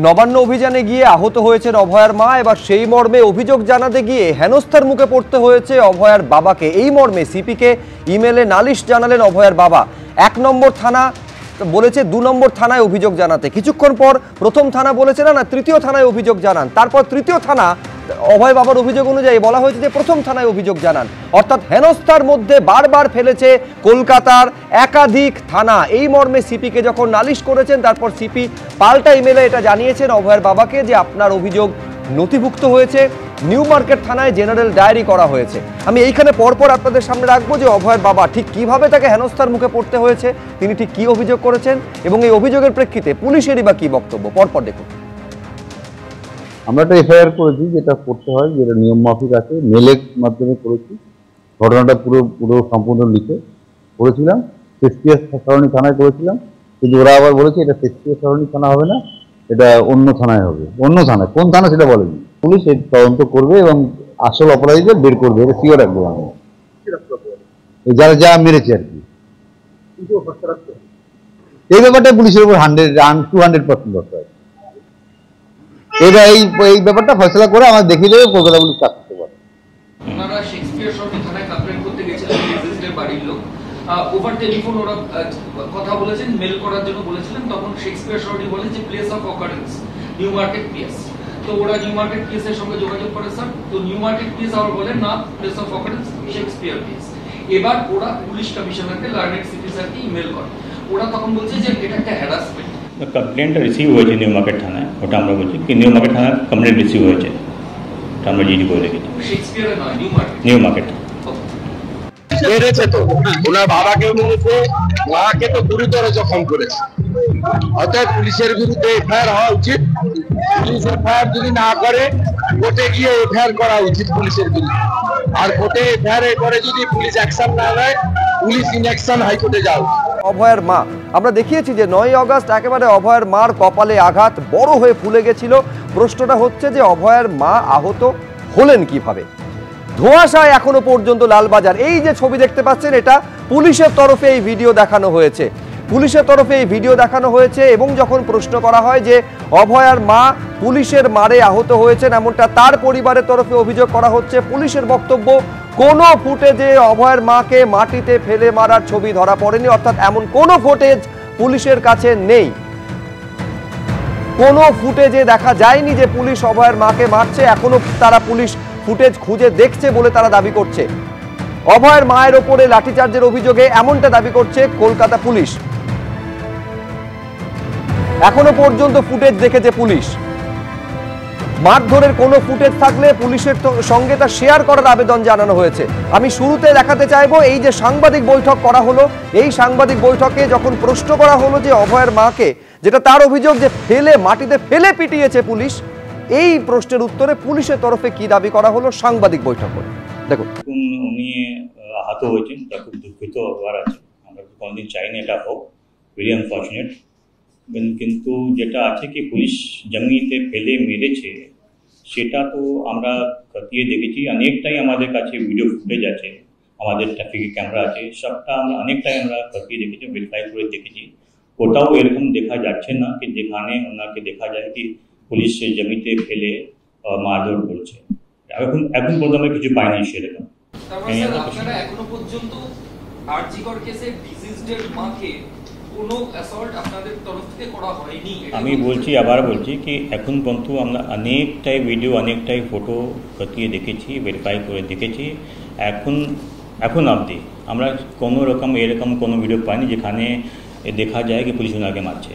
নবান্ন অভিযানে গিয়ে আহত হয়েছেন অভয়ার মা। এবার সেই মর্মে অভিযোগ জানাতে গিয়ে হেনস্থার মুখে পড়তে হয়েছে অভয়ার বাবাকে। এই মর্মে সিপিকে ইমেলে নালিশ জানালেন অভয়ার বাবা। 1 নম্বর থানা বলেছে 2 নম্বর থানায় অভিযোগ জানাতে। কিছুক্ষণ পর প্রথম থানা বলেছে না 3য় থানায় অভিযোগ জানান। তারপর 3য় থানা অভয় বাবার অভিযোগ অনুযায়ী বলা হয়েছে যে প্রথম থানায় অভিযোগ জানান। অর্থাৎ হেনস্থার মধ্যে বারবার ফেলেছে কলকাতার একাধিক থানা। এই মর্মে সিপিকে যখন নালিশ করেছেন, তারপর সিপি পাল্টা ইমেলে এটা জানিয়েছেন অভয়ের বাবাকে যে আপনার অভিযোগ নথিভুক্ত হয়েছে, নিউ মার্কেট থানায় জেনারেল ডায়েরি করা হয়েছে। আমি এইখানে পরপর আপনাদের সামনে রাখবো যে অভয়ের বাবা ঠিক কিভাবে তাকে হেনস্থার মুখে পড়তে হয়েছে, তিনি ঠিক কি অভিযোগ করেছেন এবং এই অভিযোগের প্রেক্ষিতে পুলিশেরই বা কি বক্তব্য, পরপর দেখুন। আমরা একটা এফআইআর করেছি, যেটা করতে হয়, যেটা নিয়ম মাফিক আছে, মেলের মাধ্যমে করেছি। ঘটনাটা পুরো সম্পূর্ণ লিখে করেছিলাম। শেক্সপিয়ার সরণি থানায় করেছিলাম, কিন্তু ওরা আবার বলেছে এটা শেক্সপিয়ার সরণি থানা হবে না, এটা অন্য থানায় হবে। অন্য থানায়, কোন থানা সেটা বলেনি। পুলিশ এর তদন্ত করবে এবং আসল অপরাধীদের বের করবে, এটা শিওর রাখবো আমি। যারা যা মেরেছে আর কি, এই ব্যাপারটা পুলিশের উপর 200% ভরসা আছে। এটা এই ব্যাপারটা ফয়সলা করে আমাদের দেখিয়ে দেবে, কলকাতা পুলিশ কাজ করতে পারে। ওনারা শেক্সপিয়ার সরণি থানায় কমপ্লেইন করতে গেছিলেন, ডিজিজের বাড়ির লোক ওভার টেলিফোন ওরা কথা বলেছেন, মেল করার জন্য বলেছিলেন। তখন শেক্সপিয়ার সরণি বলেন যে place of occurrence new market PS. তো ওরা নিউ মার্কেট পিএস এর সঙ্গে যোগাযোগ করে স্যার, তো নিউ মার্কেট পিএস আবার বলেন না, place of occurrence Shakespeare PS. এবার ওরা পুলিশ কমিশনারকে লার্নেড সিটি স্যারকে ইমেল করে। ওরা তখন বলছে যে এটা একটা হ্যারাসমেন্ট। কমপ্লেনটা রিসিভ হয়েছে নিউ মার্কেট থানায়, ওটা আমরা বলছি কি নিউ মার্কেট থানায় কমপ্লেন রিসিভ হয়েছে, ওটা আমরা জিডি করে রেখেছি। শেক্সপিয়ারে নয়, নিউ মার্কেট মেরেছে তো ওনার বাবাকে মেরেছে, মাকে তো গুরুতর জখম করেছে। অতএব পুলিশের বিরুদ্ধে এফআইআর হওয়া উচিত। পুলিশ এফআইআর যদি না করে, কোর্টে গিয়ে এফআইআর করা উচিত পুলিশের বিরুদ্ধে। আর কোর্টে এফআইআর করে যদি পুলিশ অ্যাকশন না নেয়, পুলিশ ইনঅ্যাকশন হাইকোর্টে যাও। অভয়ের মা, আমরা দেখিয়েছি যে 9ই আগস্ট একেবারে অভয়ের মার কপালে আঘাত বড় হয়ে ফুলে গেছিল। প্রশ্নটা হচ্ছে যে অভয়ের মা আহত হলেন কিভাবে। ধোঁয়াশায় এখনো পর্যন্ত লালবাজার। এই যে ছবি দেখতে পাচ্ছেন, এটা পুলিশের তরফে এই ভিডিও দেখানো হয়েছে। পুলিশের তরফে এই ভিডিও দেখানো হয়েছে এবং যখন প্রশ্ন করা হয় যে অভয়ার মা পুলিশের মারে আহত হয়েছেন, এমনটা তার পরিবারের তরফে অভিযোগ করা হচ্ছে। পুলিশের বক্তব্য, কোনো ফুটেজে অভয়ের মাকে মাটিতে ফেলে মারার ছবি ধরা পড়েনি, অর্থাৎ এমন কোনো ফুটেজ পুলিশের কাছে নেই। কোনো ফুটেজে দেখা যায়নি যে পুলিশ অভয়ের মাকে মারছে। এখনো তারা পুলিশ ফুটেজ খুঁজে দেখছে বলে তারা দাবি করছে। অভয়ের মায়ের ওপরে লাঠিচার্জের অভিযোগে এমনটা দাবি করছে কলকাতা পুলিশ। এখনো পর্যন্ত ফুটেজ দেখেছে পুলিশ। মারধরের কোনো ফুটেজ থাকলে পুলিশের সঙ্গে তা শেয়ার করার আবেদন জানানো হয়েছে। আমি শুরুতে দেখাতে চাইবো, এই যে সাংবাদিক বৈঠক করা হলো, এই সাংবাদিক বৈঠকে যখন প্রশ্ন করা হলো যে অভয়ের মাকে, যেটা তার অভিযোগ যে মাটিতে ফেলে পিটিয়েছে পুলিশ, এই প্রশ্নের উত্তরে পুলিশের তরফে কি দাবি করা হলো সাংবাদিক বৈঠক করে দেখুন। উনি আহত হয়েছেন, তা খুব দুঃখিত হওয়ার আছে। আমরা কোনোদিন চাইনি এটা হোক, ভেরি আনফর্চুনেট। কিন্তু যেটা আছে কি পুলিশ জমিতে ফেলে মেরেছে, সেটা তো আমরা খতিয়ে দেখেছি। অনেকটাই আমাদের কাছে ভিডিও ফুটেজ আছে, আমাদের ট্রাফিক ক্যামেরা আছে, সবটা আমরা অনেকটাই আমরা খতিয়ে দেখেছি, ভেরিফাই করে দেখেছি। ওটাও এরকম দেখা যাচ্ছে না কি যেখানে ওনাকে দেখা যায় কি পুলিশ জমিতে ফেলে মারধর করছে। এখন পর্যন্ত কিছু পাইনি সেরকম। এখনো পর্যন্ত আরজিকর কেসে ডিজিজড মাকে কোনো অ্যাসল্ট আপনাদের তরফ থেকে করা হয়নি। আমি বলছি, আবার বলছি কি এখন পর্যন্ত আমরা অনেকটাই ভিডিও, অনেকটাই ফটো খতিয়ে দেখেছি, ভেরিফাই করে দেখেছি। এখন অবধি আমরা কোনো রকম এরকম কোনো ভিডিও পাইনি যেখানে দেখা যায় কি পুলিশ ওনাকে মারছে।